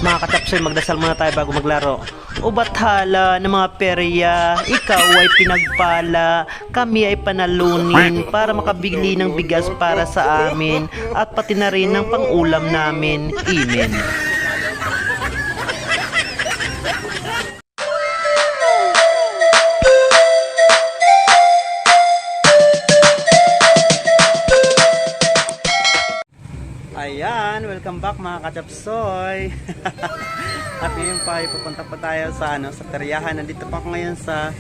Mga katapsoy, magdasal muna tayo bago maglaro. O bathala ng mga perya, ikaw ay pinagpala, kami ay panalunin para makabili ng bigas para sa amin at pati na rin ng pang-ulam namin. Amen. Ayan, welcome back mga kachapsoy. At ngayon pa ay pupunta pa tayo sa sa peryahan. Nandito pa ako ngayon sa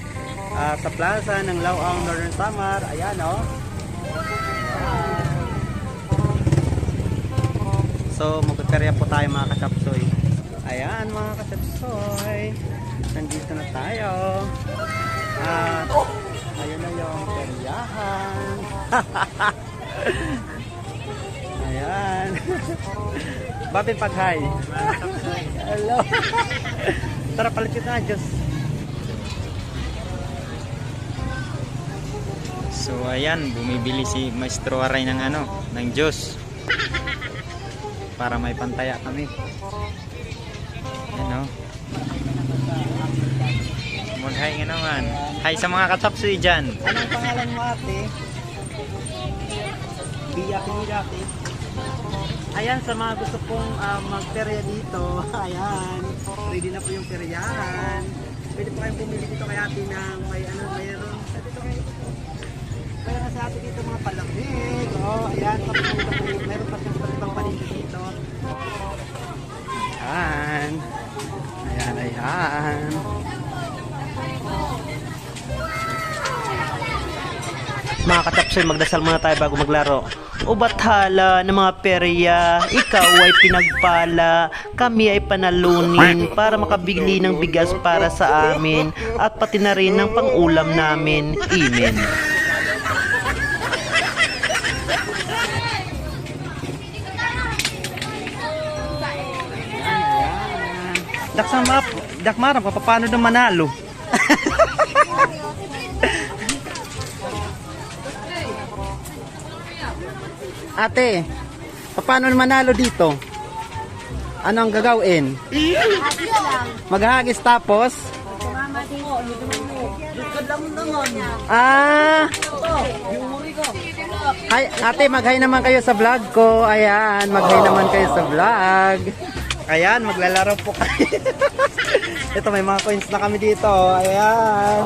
plaza ng Laoang Northern Samar. Ayan oh. So magpeperya po tayo mga kachapsoy. Ayan mga kachapsoy. Nandito na tayo. At ayun na yung peryahan. Ayan. Babin pag-hi. Hello. Tara palit kita, Diyos. So ayan, bumibili si Maestro Aray ng ng Diyos. Para may pantaya kami. Ayan o. Mag-hi nga naman. Hi sa mga katapsoy dyan. Anong pangalan mo ate? Biyak ni ate. Ayan, sa mga gusto pong magperya dito, ayan, ready na po yung peryahan. Pwede po kayong pumili dito kay ate ng mayroon sa dito kayo. Mayroon sa ate dito mga palamig. Ayan, meron pa siyang ibang paninda dito. Ayan. Ayan. Mga katapsoy, magdasal muna tayo bago maglaro. O bathala ng mga perya, ikaw ay pinagpala, kami ay panalunin para makabili ng bigas para sa amin at pati na rin ng pang-ulam namin. Amen. Dakmaram, paano na manalo? Ate, paano manalo dito? Ano ang gagawin? Maghagis tapos? Hi, ate, mag-hi naman kayo sa vlog ko. Ayan, mag-hi naman kayo sa vlog. Ayan, maglalaro po kayo. Ito, may mga coins na kami dito. Ayan.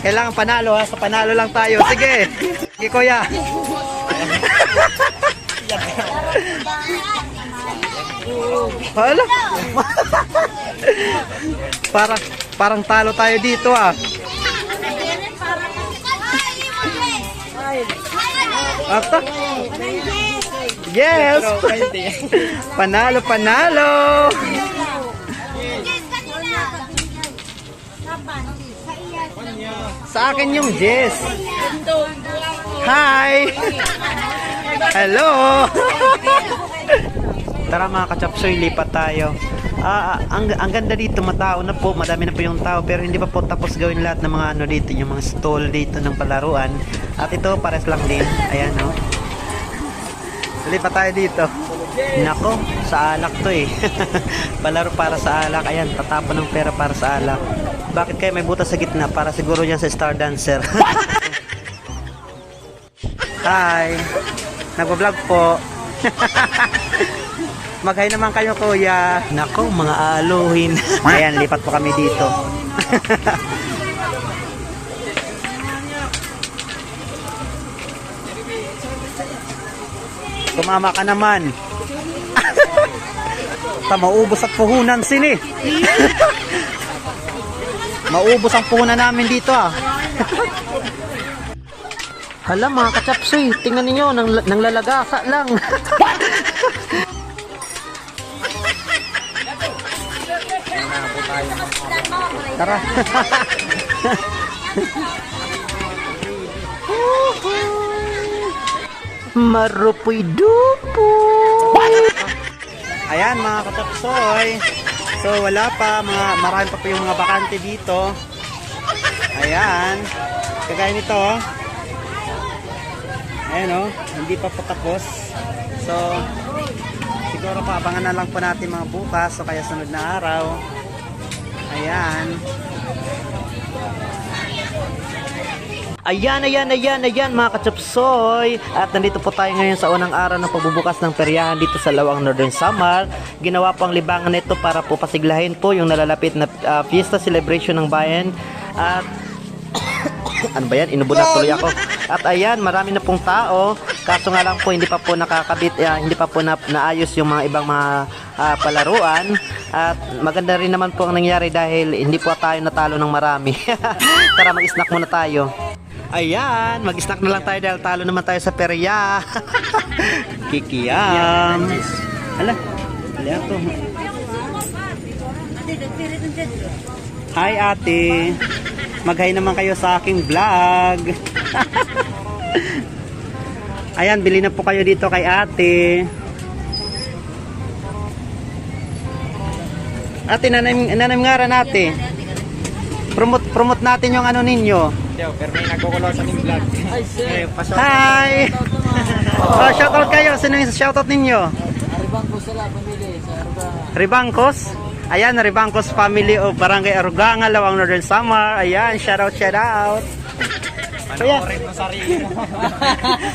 Kailangan panalo ha. Sa panalo lang tayo. Sige. Sige, kuya. Hala. Parang talo tayo dito ah. Ata. Yes. Panalo. Sa akin yung Jess. Hi. Hello. Tara mga kachapsoy, lipat tayo. Ang ganda dito, matao na po, madami na po yung tao, pero hindi pa po tapos gawin lahat ng mga dito, yung mga stall dito ng palaruan. At ito pares lang din. Ayan oh. Lipat tayo dito. Nako, sa alak to eh. Palaro para sa alak. Ayan, tatapon ng pera para sa alak. Bakit kaya may butas sa gitna? Para siguro yan sa Star Dancer. Hi. Nagbablog po. Mag-hi naman kayo kuya. Nako, mga aluhin. Ayan, lipat po kami dito. Tumama ka naman. Maubos at puhunan sini. Maubos ang puhunan namin dito ah. Hala mga kachapsoy, tingnan ninyo, nang lalagasa lang. Tara. Marupoy dupo. Ayan mga katapsoy. So wala pa, marami pa yung mga bakante dito. Ayan. Kagaya nito oh. Ayan oh, hindi pa po tapos. So siguro po abangan na lang po natin mga bukas o kaya sunod na araw. Ayan. Ayan mga kachapsoy. At nandito po tayo ngayon sa unang araw ng pagbubukas ng peryahan dito sa Lawang Northern Samar. Ginawa po ang libangan nito para po pasiglahin po yung nalalapit na fiesta celebration ng bayan. At ano ba yan? Inubo na tuloy ako. At ayan, marami na pong tao. Kaso nga lang po hindi pa po nakakabit, hindi pa po naayos yung mga ibang mga palaruan. At maganda rin naman po ang nangyari dahil hindi po tayo natalo ng marami. Tara, mag-snack muna tayo. Ayan, mag-snack na lang tayo dahil talo naman tayo sa perya. Kikiyam. Hala, hala to. Hi ate. Mag-hi naman kayo sa aking vlog. Ayan, bili na po kayo dito kay ate. Ate, nanay ngara natin. Promote natin yung ano ninyo. Pero may nagkukulo sa ning vlog. Hi! Oh, shoutout kayo. Sino yung shoutout ninyo? Ribangkos sila, pamilya sa Aruganga. Ribangkos? Ayan, Ribangkos family of Barangay Aruganga, Lawang Northern Samar. Ayan, shoutout. Panoorin mo sarili mo.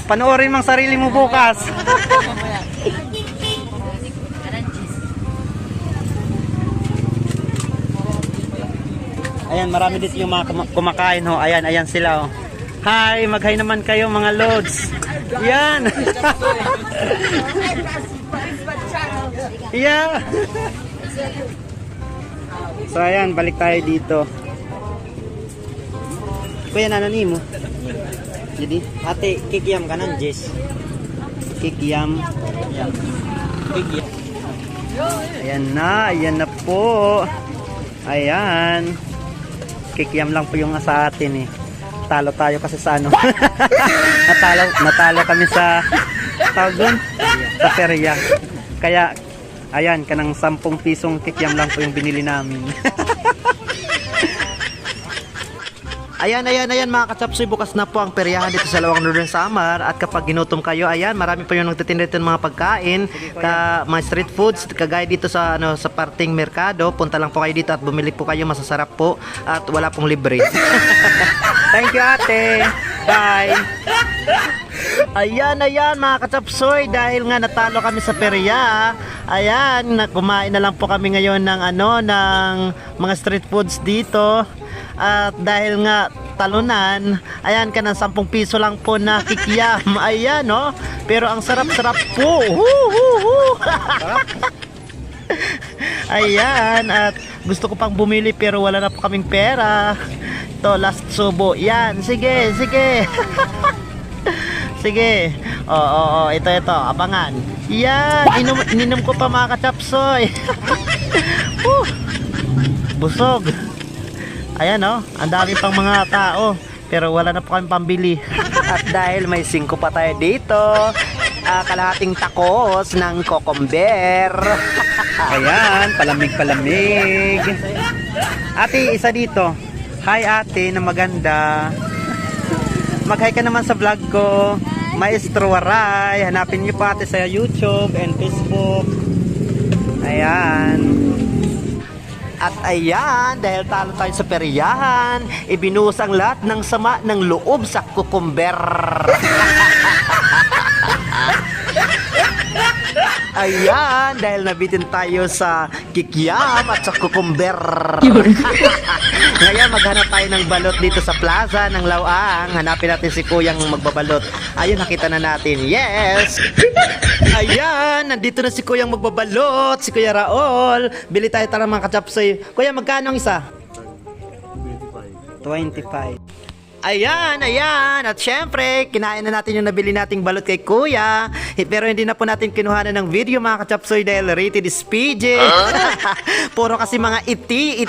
Panoorin mong sarili mo bukas. Ayan, marami dito yung mga kumakain ho. Ayan sila oh. Hi, mag-hi naman kayo mga lods. Yan. Yeah. So ayan, balik tayo dito. Kuya, nanani mo? Jadi, ate, kikiyam ka ng Jess. Kikiyam. Kikiyam. Ayan na po. Ayan. Kikiyam lang po yung sa atin eh. Talo tayo kasi sa ano. natalo kami sa tawag doon, sa perya. Kaya ayan, kanang 10 pisong kikiyam lang po yung binili namin. Ayan mga katsapsoy, bukas na po ang peryahan dito sa Lawang Northern Samar. At kapag ginutom kayo, ayan, marami pa yung nagtitinda dito ng mga pagkain, mga street foods, kagaya dito sa sa parting merkado. Punta lang po kayo dito at bumili po kayo, masasarap po at wala pong libre. Thank you ate. Bye. Ayan mga katsapsoy, dahil nga natalo kami sa perya, ayan, kumain na lang po kami ngayon ng ng mga street foods dito. At dahil nga talunan, ayan ka ng 10 piso lang po na kikiyam. Ayan no, pero ang sarap-sarap po. Ayan, at gusto ko pang bumili pero wala na po kaming pera. To last subo. Yan, sige. Sige. Oo, ito, abangan. Yan, ininom ko pa mga katsapsoy. Busog. Ayan ang dami pang mga tao. Pero wala na po kami pambili. At dahil may 5 pa tayo dito, kalahating takos ng kokomber. Ayan, palamig. Ate, isa dito. Hi ate na maganda. Mag-hi ka naman sa vlog ko, Maestro Waray. Hanapin niyo pa ate sa YouTube and Facebook. Ayan. At ayan, dahil talo tayo sa peryahan, ibinuhos ang lahat ng sama ng loob sa kukumber. Ayan, dahil nabitin tayo sa kikiam at sa kukumber. Ngayon, maghanap tayo ng balot dito sa plaza ng Lawang. Hanapin natin si Kuyang magbabalot. Ayun, nakita na natin. Yes! Ayan, nandito na si Kuyang magbabalot. Si Kuya Raul. Bili tayo tara mga katsapsoy. Kuya, magkano ang isa? 25. Ayan. At syempre, kinain na natin yung nabili nating balot kay Kuya. Pero hindi na po natin kinuha ng video mga katsapsoy dahil rated is PG. Puro kasi mga iti.